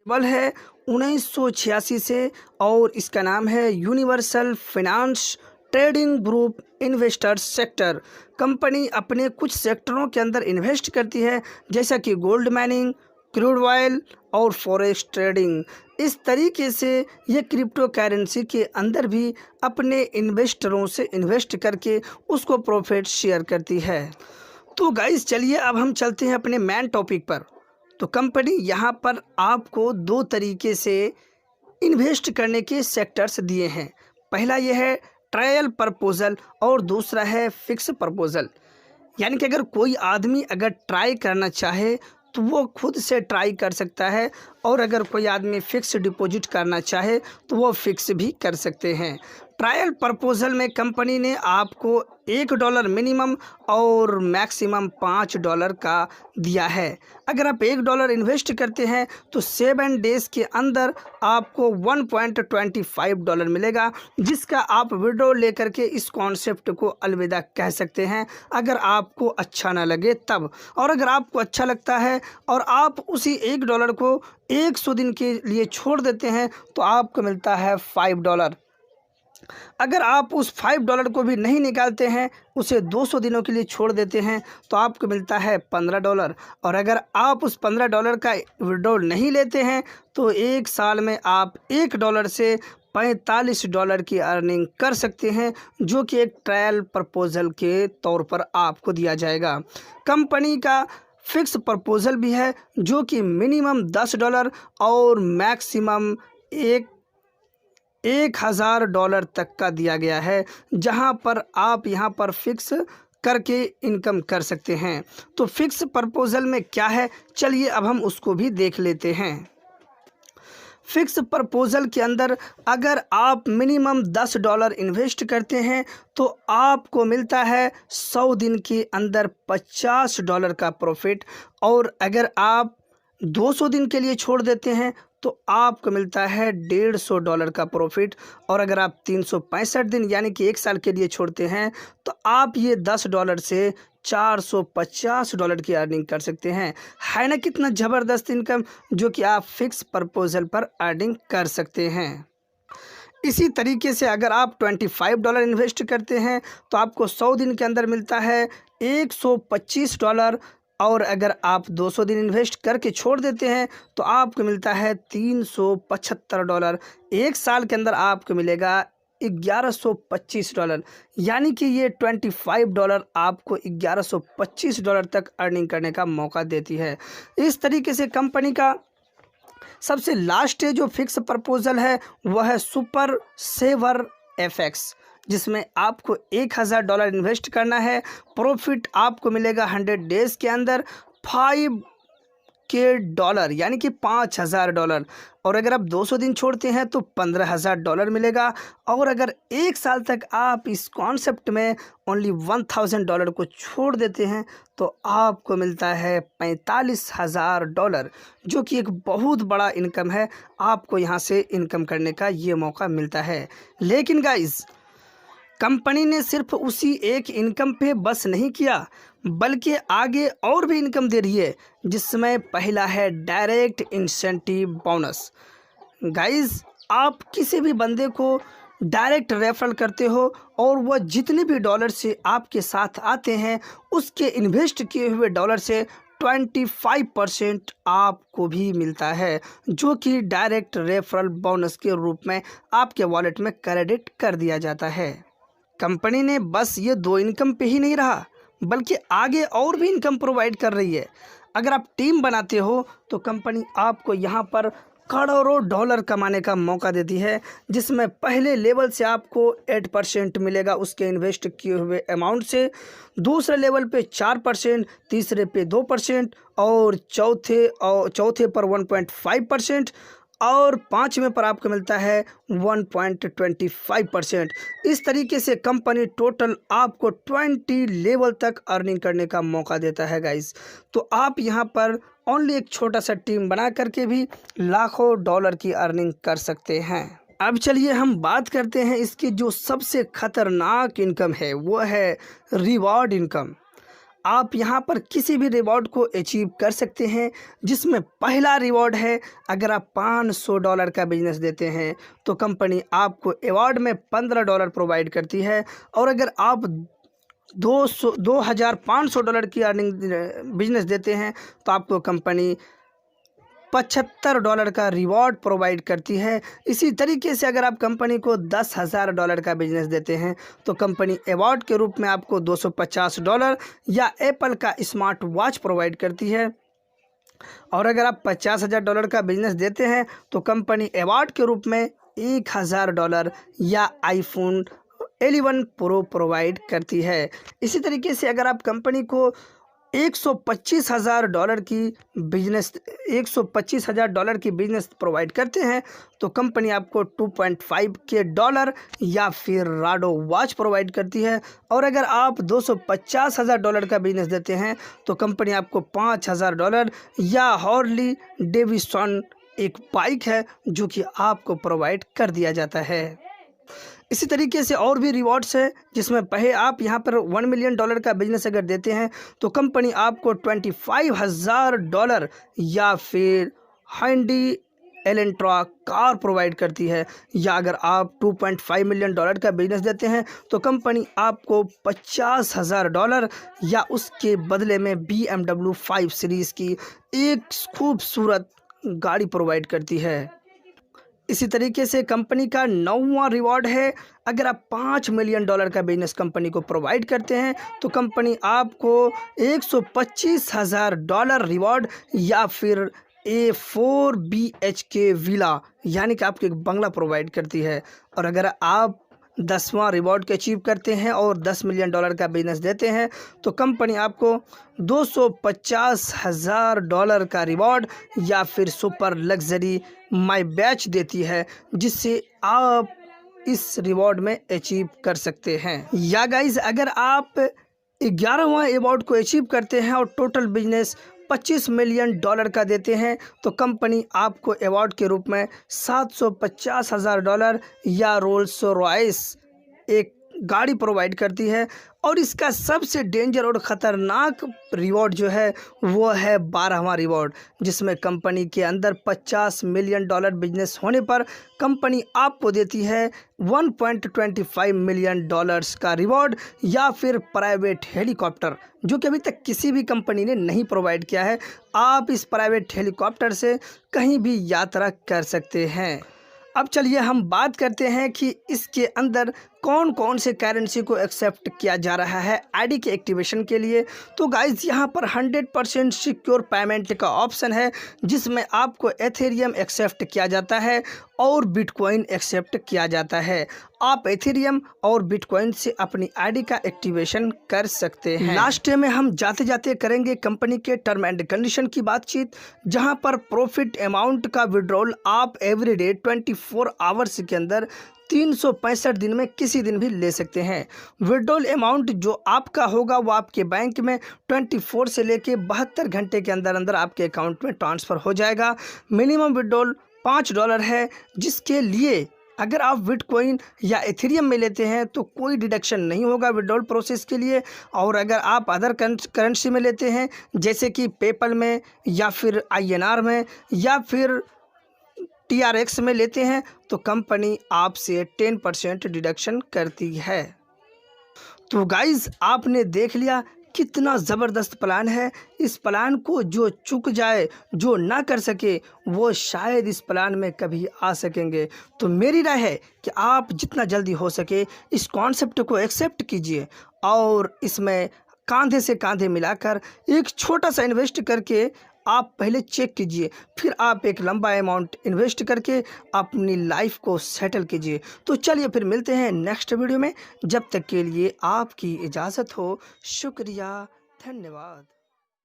बल है 1986 से और इसका नाम है universal finance trading group investors sector. Company अपने कुछ सेक्टरों के अंदर इन्वेस्ट करती है जैसा कि गोल्ड माइनिंग, क्रूड ऑयल और फॉरेक्स ट्रेडिंग। इस तरीके से ये क्रिप्टो करेंसी के अंदर भी अपने इन्वेस्टरों से इन्वेस्ट करके उसको प्रॉफिट शेयर करती है। तो गाइस चलिए अब हम चलते हैं अपने मेन टॉपिक पर। तो कंपनी यहाँ पर आपको दो तरीके से इन्वेस्ट करने के सेक्टर्स दिए हैं। पहला ये है ट्रायल प्रपोजल और दूसरा है फिक्स प्रपोजल। यानी कि अगर कोई आदमी अगर ट्राई करना चाहे तो वो खुद से ट्राई कर सकता है और अगर कोई आदमी फ़िक्स डिपॉजिट करना चाहे तो वो फ़िक्स भी कर सकते हैं। ट्रायल प्रपोजल में कंपनी ने आपको $1 मिनिमम और मैक्सिमम $5 का दिया है। अगर आप $1 इन्वेस्ट करते हैं तो 7 डेज़ के अंदर आपको $1.25 मिलेगा, जिसका आप विड्रॉ लेकर के इस कॉन्सेप्ट को अलविदा कह सकते हैं अगर आपको अच्छा ना लगे तब। और अगर आपको अच्छा लगता है और आप उसी $1 को 100 दिन के लिए छोड़ देते हैं तो आपको मिलता है $5। अगर आप उस $5 को भी नहीं निकालते हैं, उसे 200 दिनों के लिए छोड़ देते हैं तो आपको मिलता है $15। और अगर आप उस $15 का विड्रॉल नहीं लेते हैं तो 1 साल में आप $1 से $45 की अर्निंग कर सकते हैं, जो कि एक ट्रायल प्रपोजल के तौर पर आपको दिया जाएगा। कंपनी का फिक्स प्रपोजल भी है जो कि मिनिमम $10 और मैक्सिमम $1000 तक का दिया गया है, जहां पर आप यहां पर फिक्स करके इनकम कर सकते हैं। तो फिक्स प्रपोजल में क्या है, चलिए अब हम उसको भी देख लेते हैं। फिक्स प्रपोजल के अंदर अगर आप मिनिमम $10 इन्वेस्ट करते हैं तो आपको मिलता है 100 दिन के अंदर $50 का प्रॉफिट। और अगर आप 200 दिन के लिए छोड़ देते हैं तो आपको मिलता है $150 का प्रॉफिट। और अगर आप 365 दिन यानी कि 1 साल के लिए छोड़ते हैं तो आप ये $10 से $450 की अर्निंग कर सकते हैं। है ना कितना ज़बरदस्त इनकम, जो कि आप फिक्स प्रपोजल पर अर्निंग कर सकते हैं। इसी तरीके से अगर आप $25 इन्वेस्ट करते हैं तो आपको 100 दिन के अंदर मिलता है $125। और अगर आप 200 दिन इन्वेस्ट करके छोड़ देते हैं तो आपको मिलता है $375। 1 साल के अंदर आपको मिलेगा $1125। यानी कि ये $25 आपको $1125 तक अर्निंग करने का मौका देती है। इस तरीके से कंपनी का सबसे लास्ट जो फिक्स प्रपोजल है वह है सुपर सेवर FX, जिसमें आपको $1000 इन्वेस्ट करना है। प्रॉफिट आपको मिलेगा 100 डेज़ के अंदर $5,000 यानी कि $5000। और अगर आप 200 दिन छोड़ते हैं तो $15000 मिलेगा। और अगर 1 साल तक आप इस कॉन्सेप्ट में ओनली $1000 को छोड़ देते हैं तो आपको मिलता है $45000, जो कि एक बहुत बड़ा इनकम है। आपको यहाँ से इनकम करने का ये मौका मिलता है। लेकिन गाइस, कंपनी ने सिर्फ उसी एक इनकम पे बस नहीं किया, बल्कि आगे और भी इनकम दे रही है, जिसमें पहला है डायरेक्ट इंसेंटिव बोनस। गाइस, आप किसी भी बंदे को डायरेक्ट रेफरल करते हो और वह जितने भी डॉलर से आपके साथ आते हैं उसके इन्वेस्ट किए हुए डॉलर से 25% आपको भी मिलता है, जो कि डायरेक्ट रेफरल बोनस के रूप में आपके वॉलेट में क्रेडिट कर दिया जाता है। कंपनी ने बस ये 2 इनकम पे ही नहीं रहा, बल्कि आगे और भी इनकम प्रोवाइड कर रही है। अगर आप टीम बनाते हो तो कंपनी आपको यहाँ पर करोड़ों डॉलर कमाने का मौका देती है, जिसमें पहले लेवल से आपको 8% मिलेगा उसके इन्वेस्ट किए हुए अमाउंट से, दूसरे लेवल पे 4%, तीसरे पे 2% और चौथे पर 1.5% और 5वें पर आपको मिलता है 1.25%। इस तरीके से कंपनी टोटल आपको 20 लेवल तक अर्निंग करने का मौका देता है गाइस। तो आप यहां पर ओनली एक छोटा सा टीम बना करके भी लाखों डॉलर की अर्निंग कर सकते हैं। अब चलिए हम बात करते हैं इसकी जो सबसे खतरनाक इनकम है, वो है रिवॉर्ड इनकम। आप यहाँ पर किसी भी रिवॉर्ड को अचीव कर सकते हैं, जिसमें पहला रिवॉर्ड है, अगर आप $500 का बिजनेस देते हैं तो कंपनी आपको अवार्ड में $15 प्रोवाइड करती है। और अगर आप $2,500 की अर्निंग बिजनेस देते हैं तो आपको कंपनी $75 का रिवॉर्ड प्रोवाइड करती है। इसी तरीके से अगर आप कंपनी को $10,000 का बिजनेस देते हैं तो कंपनी अवार्ड के रूप में आपको $250 या एप्पल का स्मार्ट वॉच प्रोवाइड करती है। और अगर आप $50,000 का बिजनेस देते हैं तो कंपनी अवार्ड के रूप में $1,000 या आईफोन 11 प्रो प्रोवाइड करती है। इसी तरीके से अगर आप कंपनी को $125,000 की बिजनेस प्रोवाइड करते हैं तो कंपनी आपको $2.5K या फिर राडो वॉच प्रोवाइड करती है। और अगर आप $250,000 का बिजनेस देते हैं तो कंपनी आपको $5,000 या हार्ली डेविडसन एक बाइक है जो कि आपको प्रोवाइड कर दिया जाता है। इसी तरीके से और भी रिवॉर्ड्स है, जिसमें पहले आप यहाँ पर $1 मिलियन का बिजनेस अगर देते हैं तो कंपनी आपको $25,000 या फिर हाइंडी एलेंट्रा कार प्रोवाइड करती है। या अगर आप $2.5 मिलियन का बिजनेस देते हैं तो कंपनी आपको $50,000 या उसके बदले में BMW 5 सीरीज़ की एक खूबसूरत गाड़ी प्रोवाइड करती है। इसी तरीके से कंपनी का 9वां रिवॉर्ड है, अगर आप $5 मिलियन का बिजनेस कंपनी को प्रोवाइड करते हैं तो कंपनी आपको $125,000 रिवॉर्ड या फिर A4 BHK विला यानी कि आपको एक बंगला प्रोवाइड करती है। और अगर आप 10वां रिवॉर्ड को अचीव करते हैं और $10 मिलियन का बिजनेस देते हैं तो कंपनी आपको $250,000 का रिवॉर्ड या फिर सुपर लग्जरी माई बैच देती है, जिससे आप इस रिवॉर्ड में अचीव कर सकते हैं। या गाइज, अगर आप 11वां अवार्ड को अचीव करते हैं और टोटल बिजनेस $25 मिलियन का देते हैं तो कंपनी आपको अवार्ड के रूप में $750,000 या रोल्स रॉयस एक गाड़ी प्रोवाइड करती है। और इसका सबसे डेंजर और ख़तरनाक रिवॉर्ड जो है वो है 12वां रिवॉर्ड, जिसमें कंपनी के अंदर $50 मिलियन बिजनेस होने पर कंपनी आपको देती है $1.25 मिलियन का रिवॉर्ड या फिर प्राइवेट हेलीकॉप्टर, जो कि अभी तक किसी भी कंपनी ने नहीं प्रोवाइड किया है। आप इस प्राइवेट हेलीकॉप्टर से कहीं भी यात्रा कर सकते हैं। अब चलिए हम बात करते हैं कि इसके अंदर कौन कौन से करेंसी को एक्सेप्ट किया जा रहा है आईडी के एक्टिवेशन के लिए। तो गाइज, यहाँ पर 100% सिक्योर पेमेंट का ऑप्शन है, जिसमें आपको एथेरियम एक्सेप्ट किया जाता है और बिटकॉइन एक्सेप्ट किया जाता है। आप एथेरियम और बिटकॉइन से अपनी आईडी का एक्टिवेशन कर सकते हैं। लास्ट में हम जाते जाते करेंगे कंपनी के टर्म एंड कंडीशन की बातचीत, जहां पर प्रॉफिट अमाउंट का विड्रॉल आप एवरीडे 24 आवर्स के अंदर 365 दिन में किसी दिन भी ले सकते हैं। विड्रॉल अमाउंट जो आपका होगा वो आपके बैंक में 24 से लेके 72 घंटे के अंदर अंदर आपके अकाउंट में ट्रांसफ़र हो जाएगा। मिनिमम विड्रॉल $5 है, जिसके लिए अगर आप बिटकॉइन या एथेरियम में लेते हैं तो कोई डिडक्शन नहीं होगा विड्रॉल प्रोसेस के लिए। और अगर आप अदर करेंसी में लेते हैं, जैसे कि पेपल में या फिर INR में या फिर TRX में लेते हैं, तो कंपनी आपसे 10% डिडक्शन करती है। तो गाइज़, आपने देख लिया कितना ज़बरदस्त प्लान है। इस प्लान को जो चूक जाए, जो ना कर सके, वो शायद इस प्लान में कभी आ सकेंगे। तो मेरी राय है कि आप जितना जल्दी हो सके इस कॉन्सेप्ट को एक्सेप्ट कीजिए और इसमें कांधे से कांधे मिलाकर एक छोटा सा इन्वेस्ट करके आप पहले चेक कीजिए, फिर आप एक लंबा अमाउंट इन्वेस्ट करके अपनी लाइफ को सेटल कीजिए। तो चलिए फिर मिलते हैं नेक्स्ट वीडियो में। जब तक के लिए आपकी इजाज़त हो। शुक्रिया, धन्यवाद।